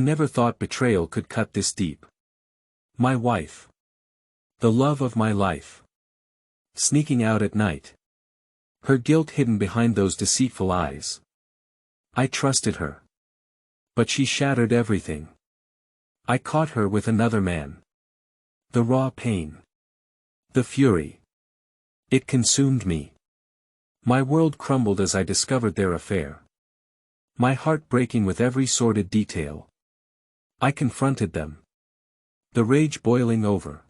never thought betrayal could cut this deep. My wife. The love of my life. Sneaking out at night. Her guilt hidden behind those deceitful eyes. I trusted her. But she shattered everything. I caught her with another man. The raw pain. The fury. It consumed me. My world crumbled as I discovered their affair. My heart breaking with every sordid detail. I confronted them. The rage boiling over.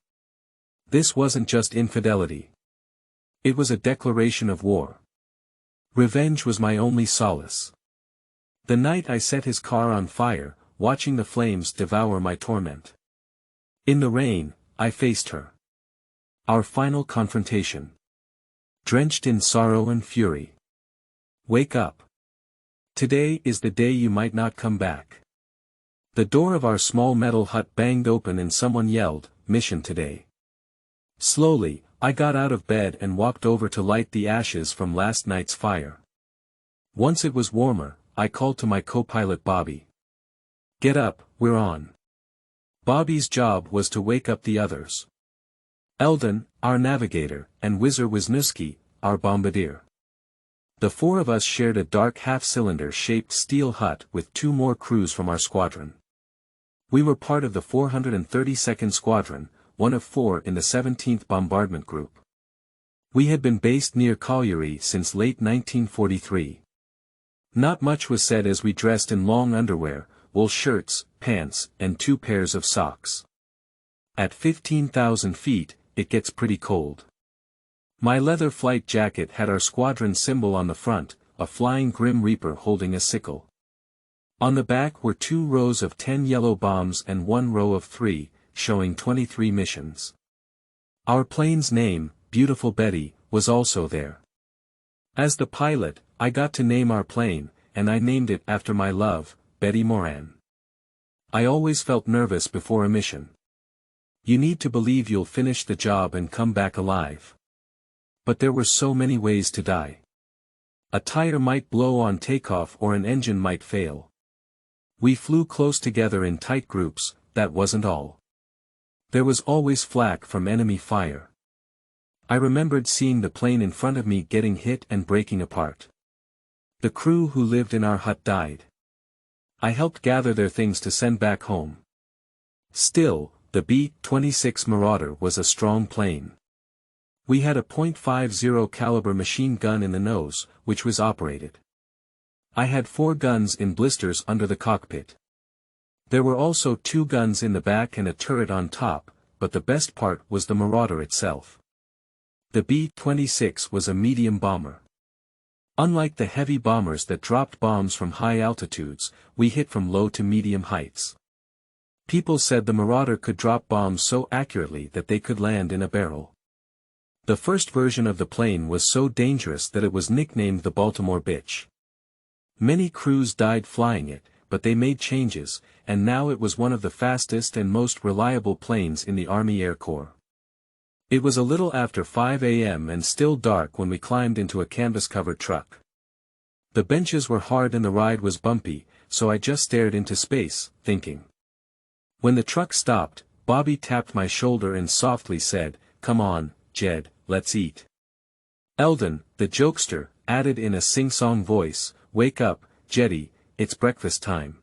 This wasn't just infidelity. It was a declaration of war. Revenge was my only solace. The night I set his car on fire, watching the flames devour my torment. In the rain, I faced her. Our final confrontation. Drenched in sorrow and fury. Wake up. Today is the day you might not come back. The door of our small metal hut banged open and someone yelled, "Mission today." Slowly, I got out of bed and walked over to light the ashes from last night's fire. Once it was warmer, I called to my co-pilot Bobby. "Get up, we're on." Bobby's job was to wake up the others. Eldon, our navigator, and Wizar Wisniewski, our bombardier. The four of us shared a dark half-cylinder-shaped steel hut with two more crews from our squadron. We were part of the 432nd Squadron, one of four in the 17th Bombardment Group. We had been based near Cagliari since late 1943. Not much was said as we dressed in long underwear, wool shirts, pants, and 2 pairs of socks. At 15,000 feet, it gets pretty cold. My leather flight jacket had our squadron symbol on the front, a flying Grim Reaper holding a sickle. On the back were 2 rows of 10 yellow bombs and 1 row of 3, showing 23 missions. Our plane's name, Beautiful Betty, was also there. As the pilot, I got to name our plane, and I named it after my love, Betty Moran. I always felt nervous before a mission. You need to believe you'll finish the job and come back alive. But there were so many ways to die. A tire might blow on takeoff or an engine might fail. We flew close together in tight groups, that wasn't all. There was always flak from enemy fire. I remembered seeing the plane in front of me getting hit and breaking apart. The crew who lived in our hut died. I helped gather their things to send back home. Still, the B-26 Marauder was a strong plane. We had a .50 caliber machine gun in the nose, which was operated. I had 4 guns in blisters under the cockpit. There were also 2 guns in the back and a turret on top, but the best part was the Marauder itself. The B-26 was a medium bomber. Unlike the heavy bombers that dropped bombs from high altitudes, we hit from low to medium heights. People said the Marauder could drop bombs so accurately that they could land in a barrel. The first version of the plane was so dangerous that it was nicknamed the Baltimore Bitch. Many crews died flying it, but they made changes, and now it was one of the fastest and most reliable planes in the Army Air Corps. It was a little after 5 a.m. and still dark when we climbed into a canvas-covered truck. The benches were hard and the ride was bumpy, so I just stared into space, thinking. When the truck stopped, Bobby tapped my shoulder and softly said, "Come on, Jed, let's eat." Eldon, the jokester, added in a sing-song voice, "Wake up, Jeddy, it's breakfast time."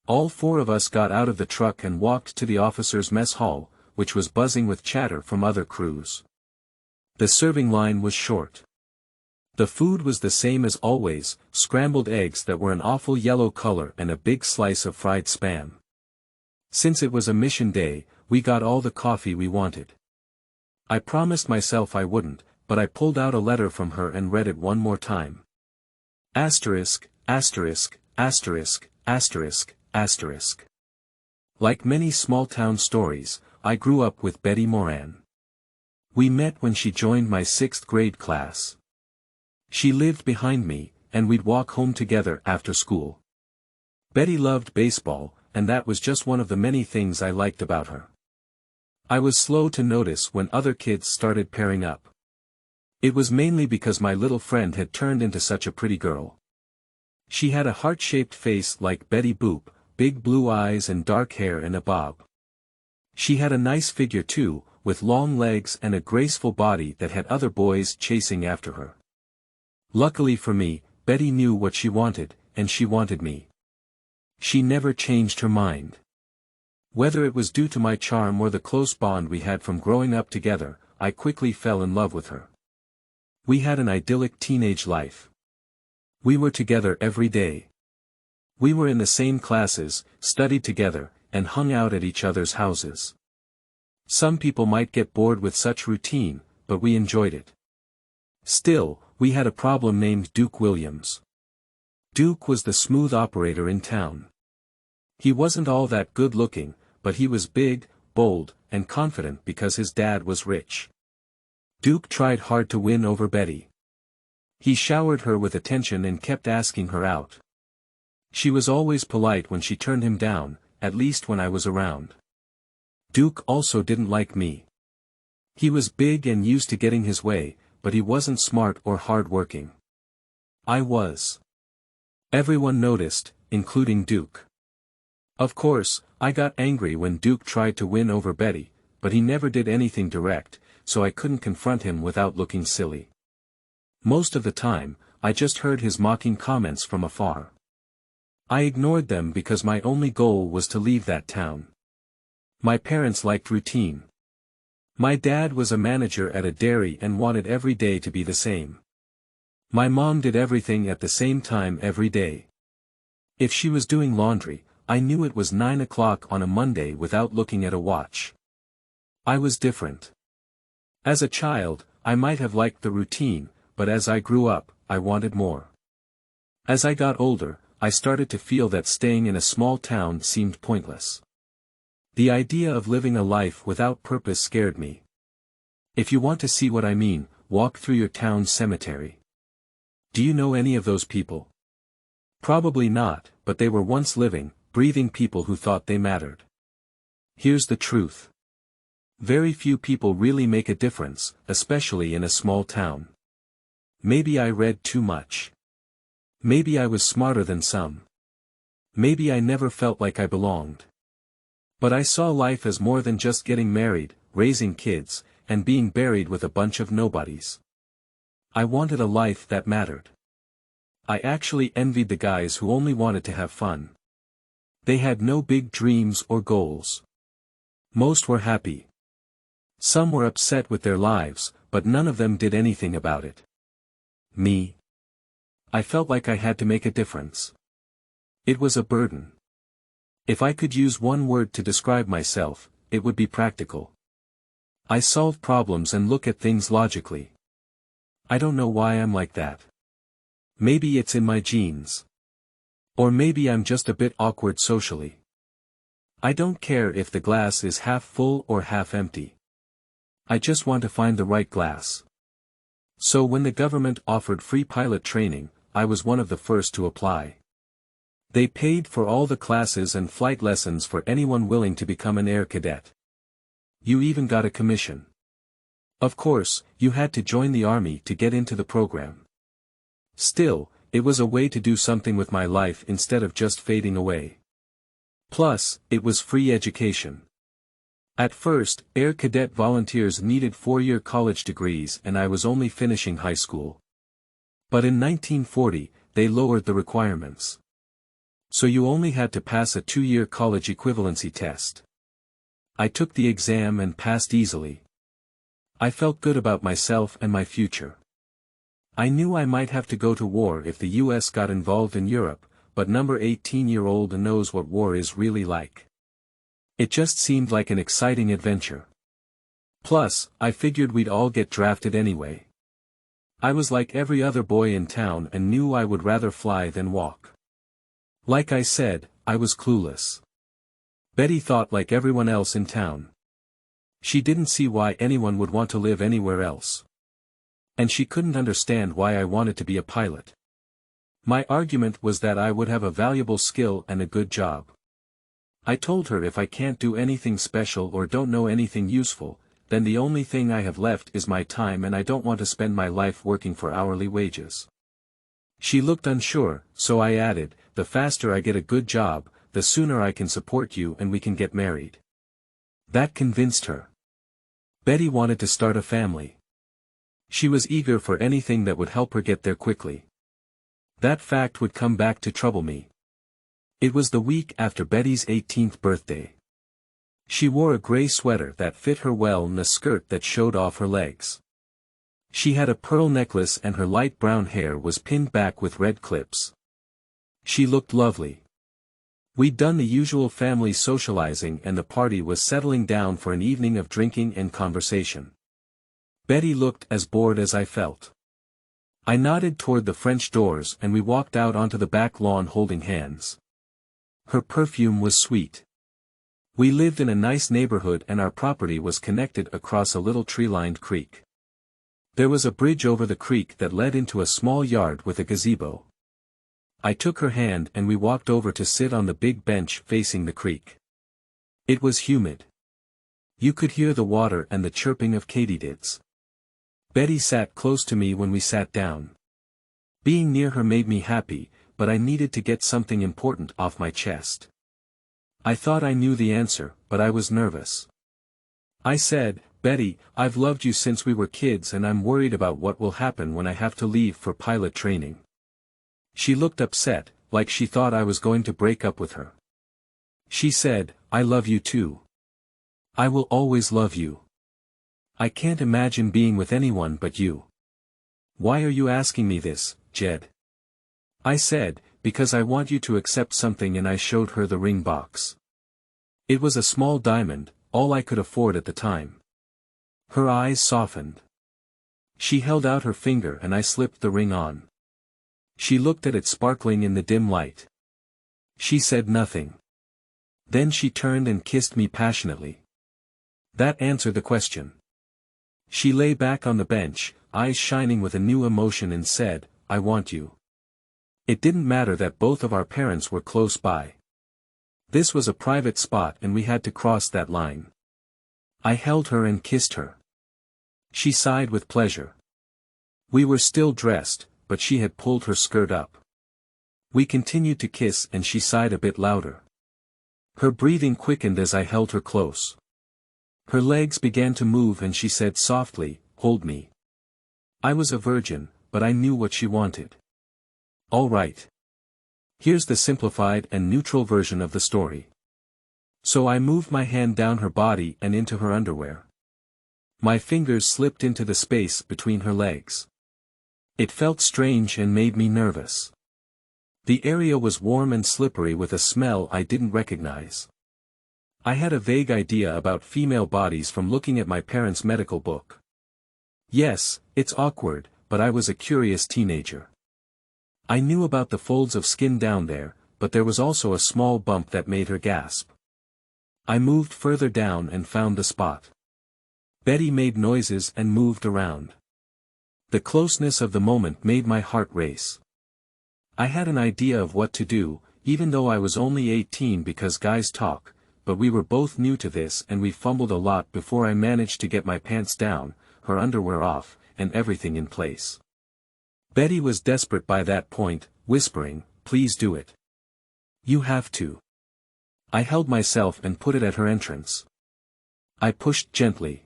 All 4 of us got out of the truck and walked to the officers' mess hall, which was buzzing with chatter from other crews. The serving line was short. The food was the same as always, scrambled eggs that were an awful yellow color and a big slice of fried Spam. Since it was a mission day, we got all the coffee we wanted. I promised myself I wouldn't, but I pulled out a letter from her and read it one more time. Asterisk, asterisk, asterisk, asterisk, asterisk. Like many small-town stories, I grew up with Betty Moran. We met when she joined my 6th grade class. She lived behind me, and we'd walk home together after school. Betty loved baseball, and that was just one of the many things I liked about her. I was slow to notice when other kids started pairing up. It was mainly because my little friend had turned into such a pretty girl. She had a heart-shaped face like Betty Boop, big blue eyes and dark hair in a bob. She had a nice figure too, with long legs and a graceful body that had other boys chasing after her. Luckily for me, Betty knew what she wanted, and she wanted me. She never changed her mind. Whether it was due to my charm or the close bond we had from growing up together, I quickly fell in love with her. We had an idyllic teenage life. We were together every day. We were in the same classes, studied together, and hung out at each other's houses. Some people might get bored with such routine, but we enjoyed it. Still, we had a problem named Duke Williams. Duke was the smooth operator in town. He wasn't all that good looking, but he was big, bold, and confident because his dad was rich. Duke tried hard to win over Betty. He showered her with attention and kept asking her out. She was always polite when she turned him down, at least when I was around. Duke also didn't like me. He was big and used to getting his way, but he wasn't smart or hard-working. I was. Everyone noticed, including Duke. Of course, I got angry when Duke tried to win over Betty, but he never did anything direct, so I couldn't confront him without looking silly. Most of the time, I just heard his mocking comments from afar. I ignored them because my only goal was to leave that town. My parents liked routine. My dad was a manager at a dairy and wanted every day to be the same. My mom did everything at the same time every day. If she was doing laundry, I knew it was 9 o'clock on a Monday without looking at a watch. I was different. As a child, I might have liked the routine, but as I grew up, I wanted more. As I got older, I started to feel that staying in a small town seemed pointless. The idea of living a life without purpose scared me. If you want to see what I mean, walk through your town's cemetery. Do you know any of those people? Probably not, but they were once living, breathing people who thought they mattered. Here's the truth. Very few people really make a difference, especially in a small town. Maybe I read too much. Maybe I was smarter than some. Maybe I never felt like I belonged. But I saw life as more than just getting married, raising kids, and being buried with a bunch of nobodies. I wanted a life that mattered. I actually envied the guys who only wanted to have fun. They had no big dreams or goals. Most were happy. Some were upset with their lives, but none of them did anything about it. Me. I felt like I had to make a difference. It was a burden. If I could use one word to describe myself, it would be practical. I solve problems and look at things logically. I don't know why I'm like that. Maybe it's in my genes. Or maybe I'm just a bit awkward socially. I don't care if the glass is half full or half empty. I just want to find the right glass. So when the government offered free pilot training, I was one of the first to apply. They paid for all the classes and flight lessons for anyone willing to become an air cadet. You even got a commission. Of course, you had to join the army to get into the program. Still, it was a way to do something with my life instead of just fading away. Plus, it was free education. At first, Air Cadet volunteers needed 4-year college degrees and I was only finishing high school. But in 1940, they lowered the requirements. So you only had to pass a 2-year college equivalency test. I took the exam and passed easily. I felt good about myself and my future. I knew I might have to go to war if the US got involved in Europe, but number 18-year-old knows what war is really like. It just seemed like an exciting adventure. Plus, I figured we'd all get drafted anyway. I was like every other boy in town and knew I would rather fly than walk. Like I said, I was clueless. Betty thought like everyone else in town. She didn't see why anyone would want to live anywhere else. And she couldn't understand why I wanted to be a pilot. My argument was that I would have a valuable skill and a good job. I told her if I can't do anything special or don't know anything useful, then the only thing I have left is my time and I don't want to spend my life working for hourly wages. She looked unsure, so I added, the faster I get a good job, the sooner I can support you and we can get married. That convinced her. Betty wanted to start a family. She was eager for anything that would help her get there quickly. That fact would come back to trouble me. It was the week after Betty's 18th birthday. She wore a gray sweater that fit her well and a skirt that showed off her legs. She had a pearl necklace and her light brown hair was pinned back with red clips. She looked lovely. We'd done the usual family socializing and the party was settling down for an evening of drinking and conversation. Betty looked as bored as I felt. I nodded toward the French doors and we walked out onto the back lawn holding hands. Her perfume was sweet. We lived in a nice neighborhood and our property was connected across a little tree-lined creek. There was a bridge over the creek that led into a small yard with a gazebo. I took her hand and we walked over to sit on the big bench facing the creek. It was humid. You could hear the water and the chirping of katydids. Betty sat close to me when we sat down. Being near her made me happy, but I needed to get something important off my chest. I thought I knew the answer, but I was nervous. I said, "Betty, I've loved you since we were kids and I'm worried about what will happen when I have to leave for pilot training." She looked upset, like she thought I was going to break up with her. She said, "I love you too. I will always love you. I can't imagine being with anyone but you." "Why are you asking me this, Jed?" I said, "Because I want you to accept something," and I showed her the ring box. It was a small diamond, all I could afford at the time. Her eyes softened. She held out her finger and I slipped the ring on. She looked at it sparkling in the dim light. She said nothing. Then she turned and kissed me passionately. That answered the question. She lay back on the bench, eyes shining with a new emotion, and said, "I want you." It didn't matter that both of our parents were close by. This was a private spot and we had to cross that line. I held her and kissed her. She sighed with pleasure. We were still dressed, but she had pulled her skirt up. We continued to kiss and she sighed a bit louder. Her breathing quickened as I held her close. Her legs began to move and she said softly, "Hold me." I was a virgin, but I knew what she wanted. All right. Here's the simplified and neutral version of the story. So I moved my hand down her body and into her underwear. My fingers slipped into the space between her legs. It felt strange and made me nervous. The area was warm and slippery with a smell I didn't recognize. I had a vague idea about female bodies from looking at my parents' medical book. Yes, it's awkward, but I was a curious teenager. I knew about the folds of skin down there, but there was also a small bump that made her gasp. I moved further down and found the spot. Betty made noises and moved around. The closeness of the moment made my heart race. I had an idea of what to do, even though I was only 18 because guys talk, but we were both new to this and we fumbled a lot before I managed to get my pants down, her underwear off, and everything in place. Betty was desperate by that point, whispering, "Please do it. You have to." I held myself and put it at her entrance. I pushed gently.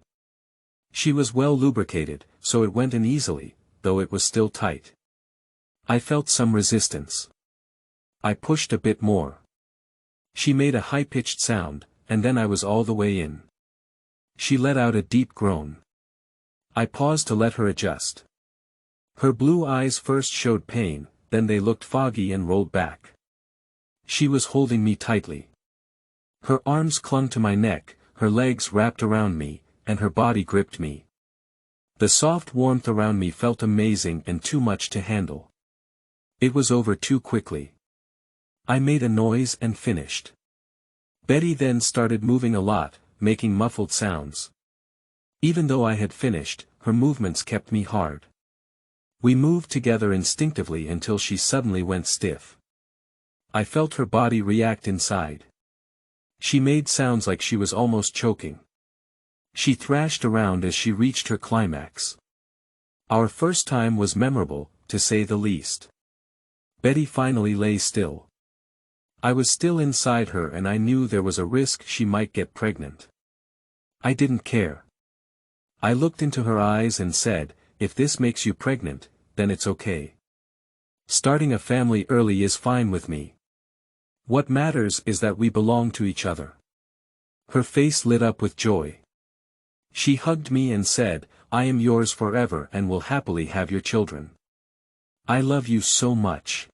She was well lubricated, so it went in easily, though it was still tight. I felt some resistance. I pushed a bit more. She made a high-pitched sound, and then I was all the way in. She let out a deep groan. I paused to let her adjust. Her blue eyes first showed pain, then they looked foggy and rolled back. She was holding me tightly. Her arms clung to my neck, her legs wrapped around me, and her body gripped me. The soft warmth around me felt amazing and too much to handle. It was over too quickly. I made a noise and finished. Betty then started moving a lot, making muffled sounds. Even though I had finished, her movements kept me hard. We moved together instinctively until she suddenly went stiff. I felt her body react inside. She made sounds like she was almost choking. She thrashed around as she reached her climax. Our first time was memorable, to say the least. Betty finally lay still. I was still inside her and I knew there was a risk she might get pregnant. I didn't care. I looked into her eyes and said, if this makes you pregnant, then it's okay. Starting a family early is fine with me. What matters is that we belong to each other. Her face lit up with joy. She hugged me and said, I am yours forever and will happily have your children. I love you so much.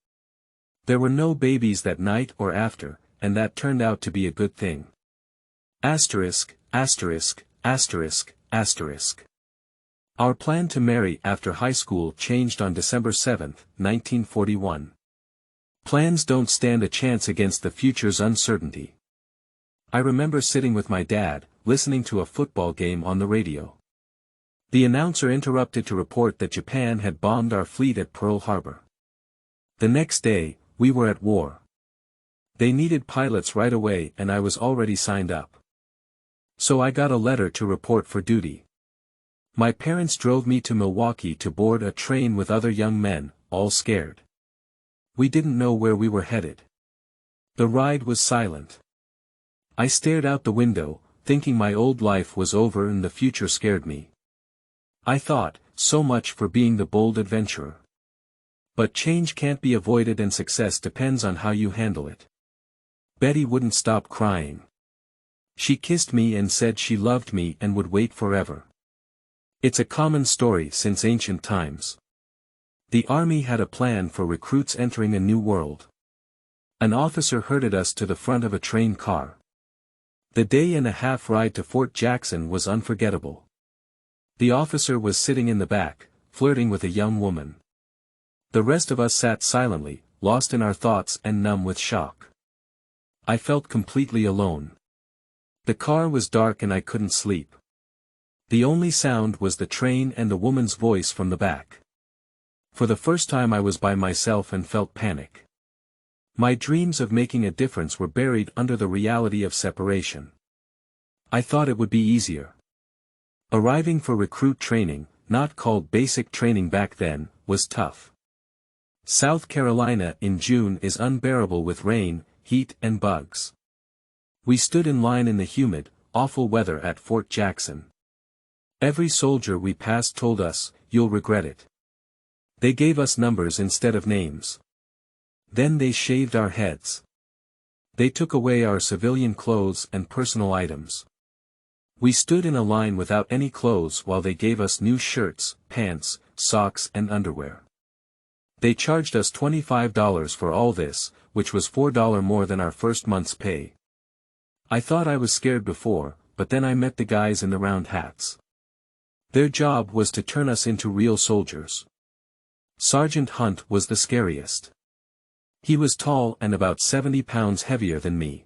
There were no babies that night or after, and that turned out to be a good thing. Asterisk, asterisk, asterisk, asterisk. Our plan to marry after high school changed on December 7, 1941. Plans don't stand a chance against the future's uncertainty. I remember sitting with my dad, listening to a football game on the radio. The announcer interrupted to report that Japan had bombed our fleet at Pearl Harbor. The next day, we were at war. They needed pilots right away and I was already signed up. So I got a letter to report for duty. My parents drove me to Milwaukee to board a train with other young men, all scared. We didn't know where we were headed. The ride was silent. I stared out the window, thinking my old life was over and the future scared me. I thought, so much for being the bold adventurer. But change can't be avoided and success depends on how you handle it. Betty wouldn't stop crying. She kissed me and said she loved me and would wait forever. It's a common story since ancient times. The army had a plan for recruits entering a new world. An officer herded us to the front of a train car. The day-and-a-half ride to Fort Jackson was unforgettable. The officer was sitting in the back, flirting with a young woman. The rest of us sat silently, lost in our thoughts and numb with shock. I felt completely alone. The car was dark and I couldn't sleep. The only sound was the train and the woman's voice from the back. For the first time I was by myself and felt panic. My dreams of making a difference were buried under the reality of separation. I thought it would be easier. Arriving for recruit training, not called basic training back then, was tough. South Carolina in June is unbearable with rain, heat and bugs. We stood in line in the humid, awful weather at Fort Jackson. Every soldier we passed told us, you'll regret it. They gave us numbers instead of names. Then they shaved our heads. They took away our civilian clothes and personal items. We stood in a line without any clothes while they gave us new shirts, pants, socks and underwear. They charged us $25 for all this, which was $4 more than our first month's pay. I thought I was scared before, but then I met the guys in the round hats. Their job was to turn us into real soldiers. Sergeant Hunt was the scariest. He was tall and about 70 pounds heavier than me.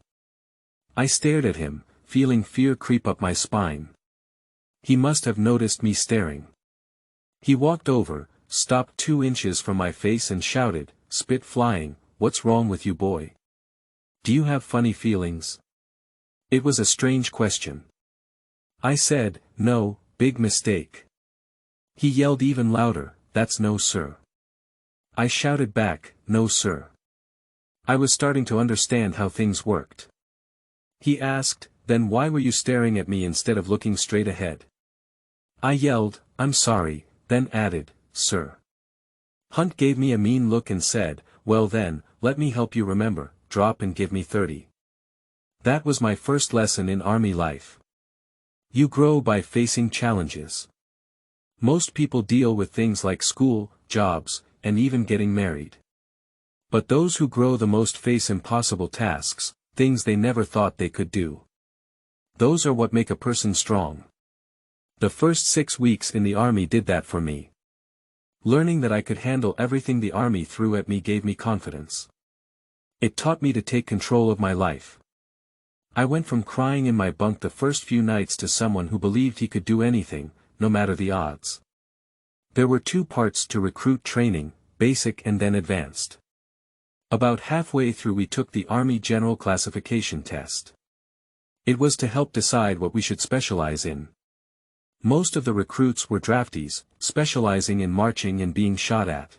I stared at him, feeling fear creep up my spine. He must have noticed me staring. He walked over, stopped 2 inches from my face and shouted, spit flying, "What's wrong with you, boy? Do you have funny feelings?" It was a strange question. I said, "No, big mistake." He yelled even louder, "That's no sir." I shouted back, "No sir." I was starting to understand how things worked. He asked, "Then why were you staring at me instead of looking straight ahead?" I yelled, "I'm sorry," then added, "Sir." Hunt gave me a mean look and said, "Well then, let me help you remember, drop and give me 30. That was my first lesson in Army life. You grow by facing challenges. Most people deal with things like school, jobs, and even getting married. But those who grow the most face impossible tasks, things they never thought they could do. Those are what make a person strong. The first 6 weeks in the Army did that for me. Learning that I could handle everything the Army threw at me gave me confidence. It taught me to take control of my life. I went from crying in my bunk the first few nights to someone who believed he could do anything, no matter the odds. There were 2 parts to recruit training, basic and then advanced. About halfway through we took the Army General Classification Test. It was to help decide what we should specialize in. Most of the recruits were draftees, specializing in marching and being shot at.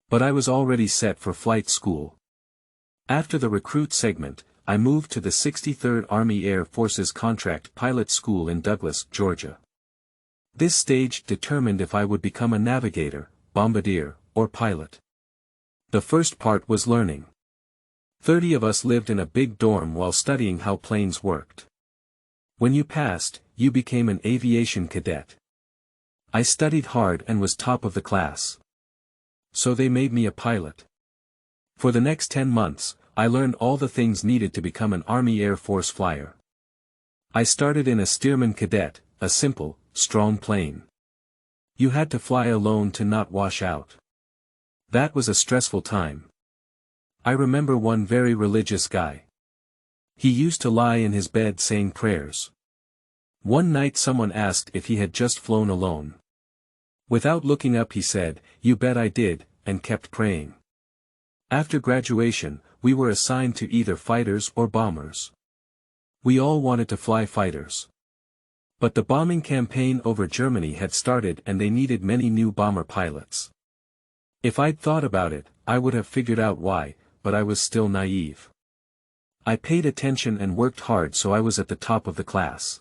But I was already set for flight school. After the recruit segment, I moved to the 63rd Army Air Force's Contract Pilot School in Douglas, Georgia. This stage determined if I would become a navigator, bombardier, or pilot. The first part was learning. 30 of us lived in a big dorm while studying how planes worked. When you passed, you became an aviation cadet. I studied hard and was top of the class. So they made me a pilot. For the next 10 months, I learned all the things needed to become an Army Air Force flyer. I started in a Stearman Cadet, a simple, strong plane. You had to fly alone to not wash out. That was a stressful time. I remember one very religious guy. He used to lie in his bed saying prayers. One night someone asked if he had just flown alone. Without looking up he said, "You bet I did," and kept praying. After graduation, we were assigned to either fighters or bombers. We all wanted to fly fighters. But the bombing campaign over Germany had started and they needed many new bomber pilots. If I'd thought about it, I would have figured out why, but I was still naive. I paid attention and worked hard, so I was at the top of the class.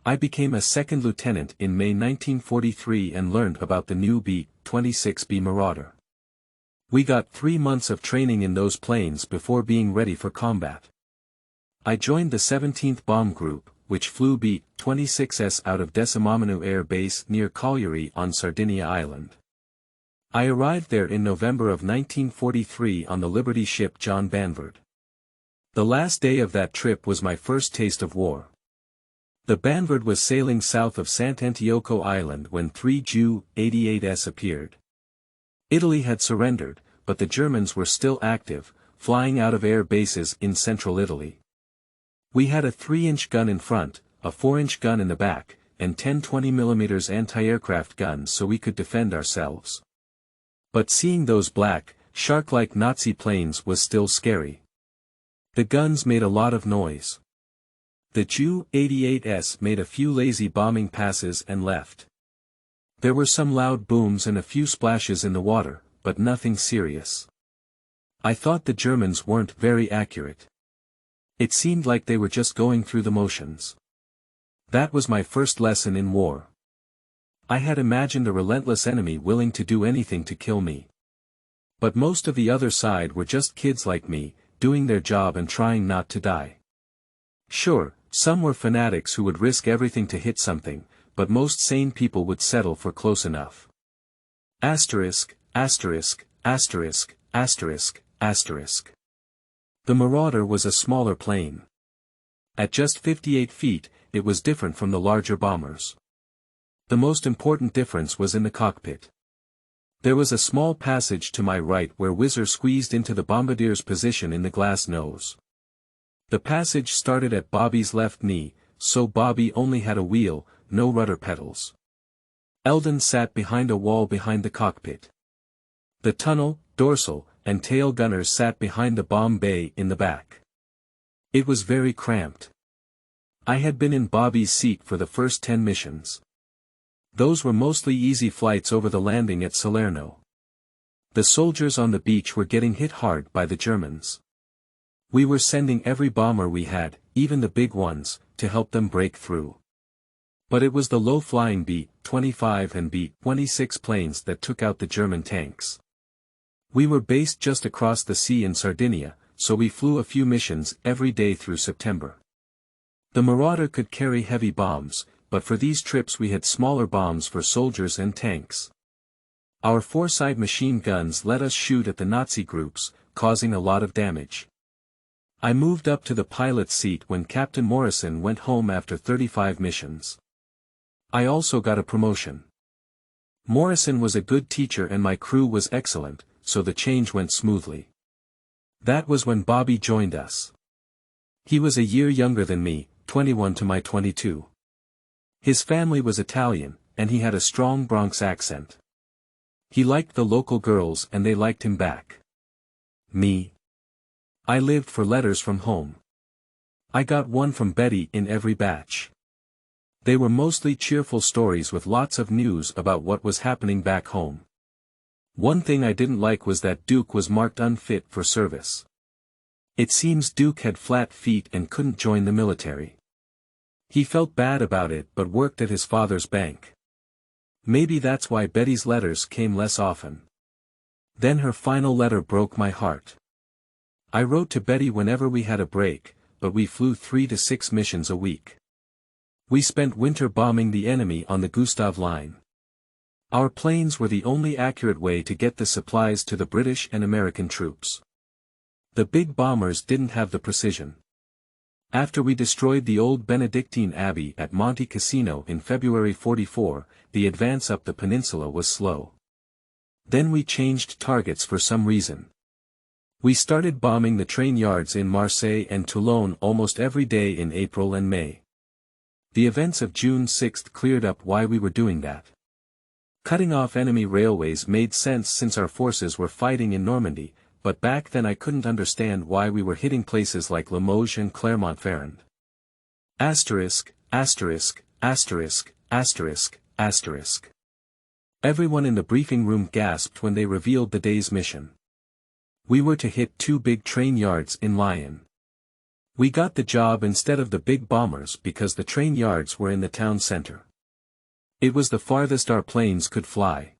I became a second lieutenant in May 1943 and learned about the new B-26B Marauder. We got 3 months of training in those planes before being ready for combat. I joined the 17th Bomb Group, which flew B-26S out of Desamamanu Air Base near Cagliari on Sardinia Island. I arrived there in November of 1943 on the Liberty ship John Banvard. The last day of that trip was my first taste of war. The Banvard was sailing south of Sant'Antioco Island when 3 Ju-88s appeared. Italy had surrendered, but the Germans were still active, flying out of air bases in central Italy. We had a 3-inch gun in front, a 4-inch gun in the back, and 10 20mm anti-aircraft guns so we could defend ourselves. But seeing those black, shark-like Nazi planes was still scary. The guns made a lot of noise. The Ju-88s made a few lazy bombing passes and left. There were some loud booms and a few splashes in the water, but nothing serious. I thought the Germans weren't very accurate. It seemed like they were just going through the motions. That was my first lesson in war. I had imagined a relentless enemy willing to do anything to kill me. But most of the other side were just kids like me, doing their job and trying not to die. Sure, some were fanatics who would risk everything to hit something, but most sane people would settle for close enough. Asterisk, asterisk, asterisk, asterisk, asterisk. The Marauder was a smaller plane. At just 58 feet, it was different from the larger bombers. The most important difference was in the cockpit. There was a small passage to my right where Whizzer squeezed into the bombardier's position in the glass nose. The passage started at Bobby's left knee, so Bobby only had a wheel, no rudder pedals. Eldon sat behind a wall behind the cockpit. The tunnel, dorsal, and tail gunners sat behind the bomb bay in the back. It was very cramped. I had been in Bobby's seat for the first 10 missions. Those were mostly easy flights over the landing at Salerno. The soldiers on the beach were getting hit hard by the Germans. We were sending every bomber we had, even the big ones, to help them break through. But it was the low-flying B-25 and B-26 planes that took out the German tanks. We were based just across the sea in Sardinia, so we flew a few missions every day through September. The Marauder could carry heavy bombs, but for these trips we had smaller bombs for soldiers and tanks. Our four-side machine guns let us shoot at the Nazi groups, causing a lot of damage. I moved up to the pilot's seat when Captain Morrison went home after 35 missions. I also got a promotion. Morrison was a good teacher and my crew was excellent, so the change went smoothly. That was when Bobby joined us. He was a year younger than me, 21 to my 22. His family was Italian, and he had a strong Bronx accent. He liked the local girls and they liked him back. Me? I lived for letters from home. I got one from Betty in every batch. They were mostly cheerful stories with lots of news about what was happening back home. One thing I didn't like was that Duke was marked unfit for service. It seems Duke had flat feet and couldn't join the military. He felt bad about it but worked at his father's bank. Maybe that's why Betty's letters came less often. Then her final letter broke my heart. I wrote to Betty whenever we had a break, but we flew 3 to 6 missions a week. We spent winter bombing the enemy on the Gustav Line. Our planes were the only accurate way to get the supplies to the British and American troops. The big bombers didn't have the precision. After we destroyed the old Benedictine Abbey at Monte Cassino in February 44, the advance up the peninsula was slow. Then we changed targets for some reason. We started bombing the train yards in Marseille and Toulon almost every day in April and May. The events of June 6 cleared up why we were doing that. Cutting off enemy railways made sense since our forces were fighting in Normandy, but back then I couldn't understand why we were hitting places like Limoges and Clermont-Ferrand. Asterisk, asterisk, asterisk, asterisk, asterisk. Everyone in the briefing room gasped when they revealed the day's mission. We were to hit 2 big train yards in Lyon. We got the job instead of the big bombers because the train yards were in the town center. It was the farthest our planes could fly.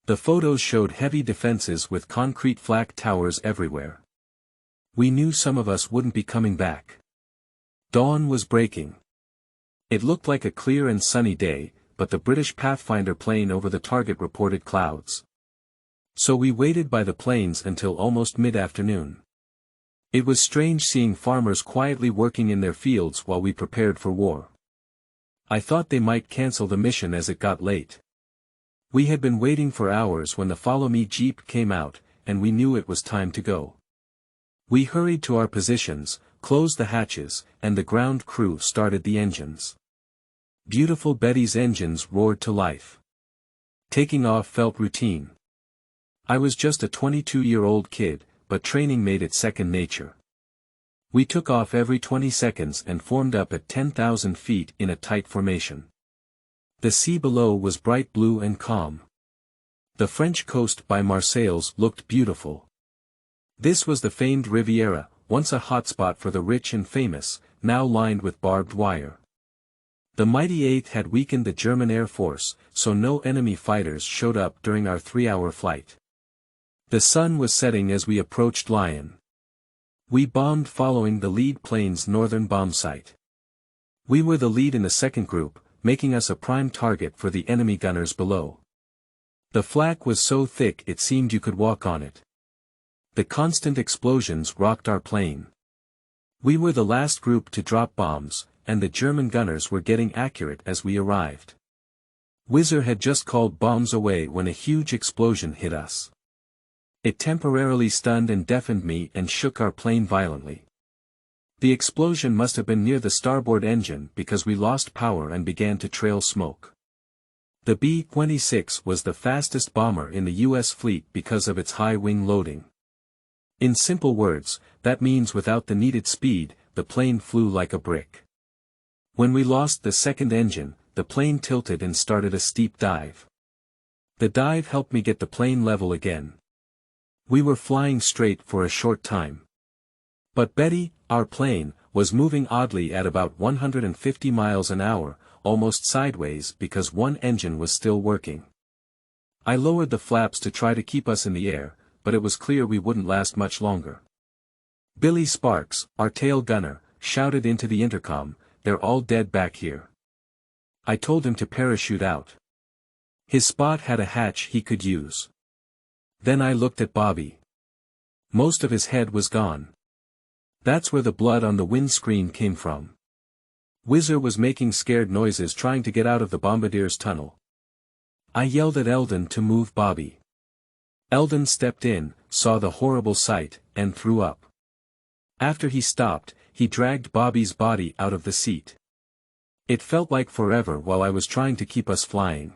The photos showed heavy defenses with concrete flak towers everywhere. We knew some of us wouldn't be coming back. Dawn was breaking. It looked like a clear and sunny day, but the British Pathfinder plane over the target reported clouds. So we waited by the planes until almost mid-afternoon. It was strange seeing farmers quietly working in their fields while we prepared for war. I thought they might cancel the mission as it got late. We had been waiting for hours when the Follow Me Jeep came out, and we knew it was time to go. We hurried to our positions, closed the hatches, and the ground crew started the engines. Beautiful Betty's engines roared to life. Taking off felt routine. I was just a 22-year-old kid, but training made it second nature. We took off every 20 seconds and formed up at 10,000 feet in a tight formation. The sea below was bright blue and calm. The French coast by Marseilles looked beautiful. This was the famed Riviera, once a hotspot for the rich and famous, now lined with barbed wire. The mighty 8th had weakened the German Air Force, so no enemy fighters showed up during our 3-hour flight. The sun was setting as we approached Lyon. We bombed following the lead plane's northern bomb site. We were the lead in the second group, making us a prime target for the enemy gunners below. The flak was so thick it seemed you could walk on it. The constant explosions rocked our plane. We were the last group to drop bombs, and the German gunners were getting accurate as we arrived. Whizzer had just called bombs away when a huge explosion hit us. It temporarily stunned and deafened me and shook our plane violently. The explosion must have been near the starboard engine because we lost power and began to trail smoke. The B-26 was the fastest bomber in the U.S. fleet because of its high wing loading. In simple words, that means without the needed speed, the plane flew like a brick. When we lost the second engine, the plane tilted and started a steep dive. The dive helped me get the plane level again. We were flying straight for a short time. But Betty, our plane, was moving oddly at about 150 miles an hour, almost sideways because one engine was still working. I lowered the flaps to try to keep us in the air, but it was clear we wouldn't last much longer. Billy Sparks, our tail gunner, shouted into the intercom, "They're all dead back here." I told him to parachute out. His spot had a hatch he could use. Then I looked at Bobby. Most of his head was gone. That's where the blood on the windscreen came from. Whizzer was making scared noises trying to get out of the bombardier's tunnel. I yelled at Eldon to move Bobby. Eldon stepped in, saw the horrible sight, and threw up. After he stopped, he dragged Bobby's body out of the seat. It felt like forever while I was trying to keep us flying.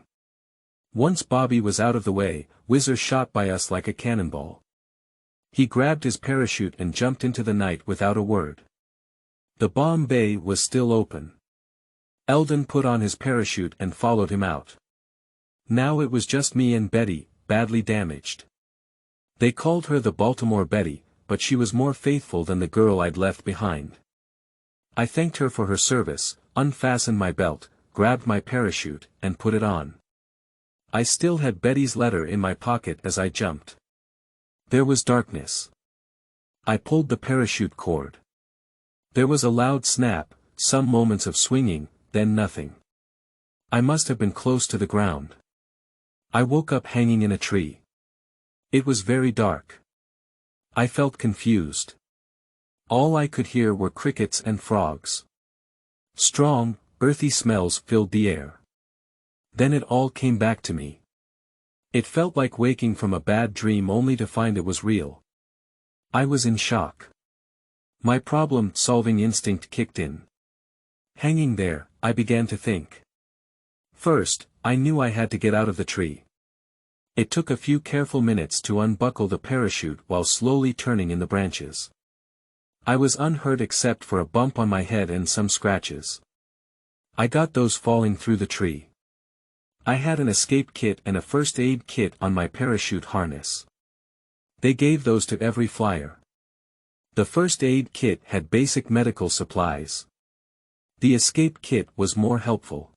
Once Bobby was out of the way, Whizzer shot by us like a cannonball. He grabbed his parachute and jumped into the night without a word. The bomb bay was still open. Eldon put on his parachute and followed him out. Now it was just me and Betty, badly damaged. They called her the Baltimore Betty, but she was more faithful than the girl I'd left behind. I thanked her for her service, unfastened my belt, grabbed my parachute, and put it on. I still had Betty's letter in my pocket as I jumped. There was darkness. I pulled the parachute cord. There was a loud snap, some moments of swinging, then nothing. I must have been close to the ground. I woke up hanging in a tree. It was very dark. I felt confused. All I could hear were crickets and frogs. Strong, earthy smells filled the air. Then it all came back to me. It felt like waking from a bad dream only to find it was real. I was in shock. My problem-solving instinct kicked in. Hanging there, I began to think. First, I knew I had to get out of the tree. It took a few careful minutes to unbuckle the parachute while slowly turning in the branches. I was unhurt except for a bump on my head and some scratches. I got those falling through the tree. I had an escape kit and a first aid kit on my parachute harness. They gave those to every flyer. The first aid kit had basic medical supplies. The escape kit was more helpful.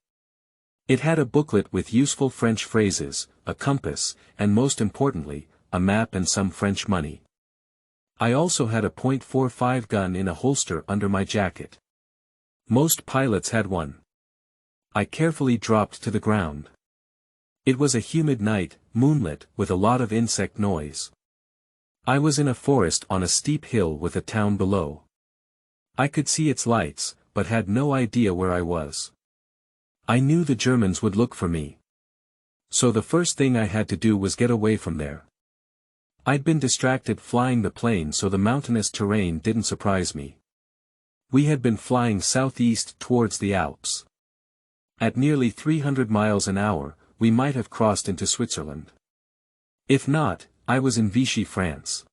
It had a booklet with useful French phrases, a compass, and most importantly, a map and some French money. I also had a .45 gun in a holster under my jacket. Most pilots had one. I carefully dropped to the ground. It was a humid night, moonlit, with a lot of insect noise. I was in a forest on a steep hill with a town below. I could see its lights, but had no idea where I was. I knew the Germans would look for me. So the first thing I had to do was get away from there. I'd been distracted flying the plane, so the mountainous terrain didn't surprise me. We had been flying southeast towards the Alps. At nearly 300 miles an hour, we might have crossed into Switzerland. If not, I was in Vichy, France.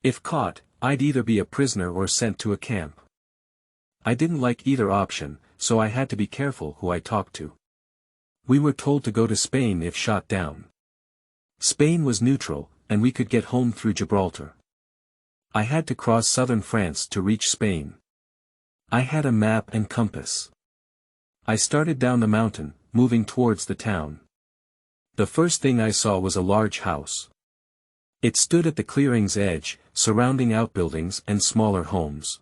If caught, I'd either be a prisoner or sent to a camp. I didn't like either option, so I had to be careful who I talked to. We were told to go to Spain if shot down. Spain was neutral, and we could get home through Gibraltar. I had to cross southern France to reach Spain. I had a map and compass. I started down the mountain, moving towards the town. The first thing I saw was a large house. It stood at the clearing's edge, surrounding outbuildings and smaller homes.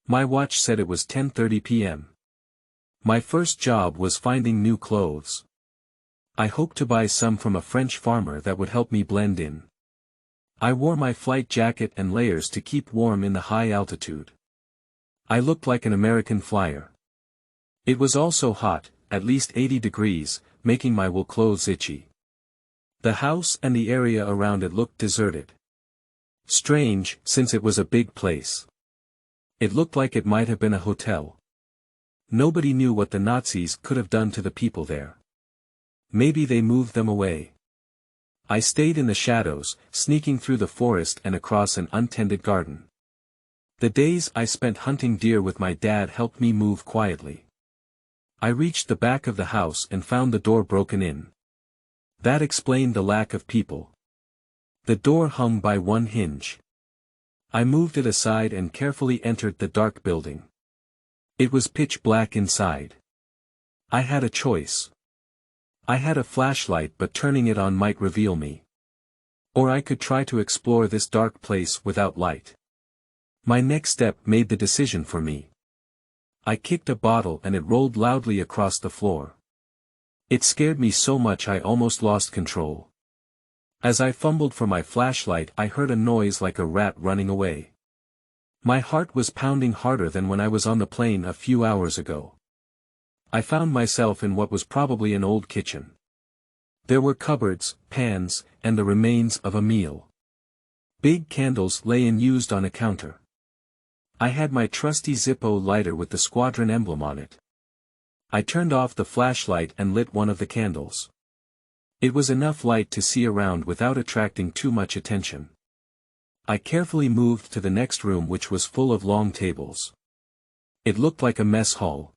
My watch said it was 10:30 p.m. My first job was finding new clothes. I hoped to buy some from a French farmer that would help me blend in. I wore my flight jacket and layers to keep warm in the high altitude. I looked like an American flyer. It was also hot, at least 80 degrees, making my wool clothes itchy. The house and the area around it looked deserted. Strange, since it was a big place. It looked like it might have been a hotel. Nobody knew what the Nazis could have done to the people there. Maybe they moved them away. I stayed in the shadows, sneaking through the forest and across an untended garden. The days I spent hunting deer with my dad helped me move quietly. I reached the back of the house and found the door broken in. That explained the lack of people. The door hung by one hinge. I moved it aside and carefully entered the dark building. It was pitch black inside. I had a choice. I had a flashlight, but turning it on might reveal me. Or I could try to explore this dark place without light. My next step made the decision for me. I kicked a bottle and it rolled loudly across the floor. It scared me so much I almost lost control. As I fumbled for my flashlight, I heard a noise like a rat running away. My heart was pounding harder than when I was on the plane a few hours ago. I found myself in what was probably an old kitchen. There were cupboards, pans, and the remains of a meal. Big candles lay unused on a counter. I had my trusty Zippo lighter with the squadron emblem on it. I turned off the flashlight and lit one of the candles. It was enough light to see around without attracting too much attention. I carefully moved to the next room, which was full of long tables. It looked like a mess hall.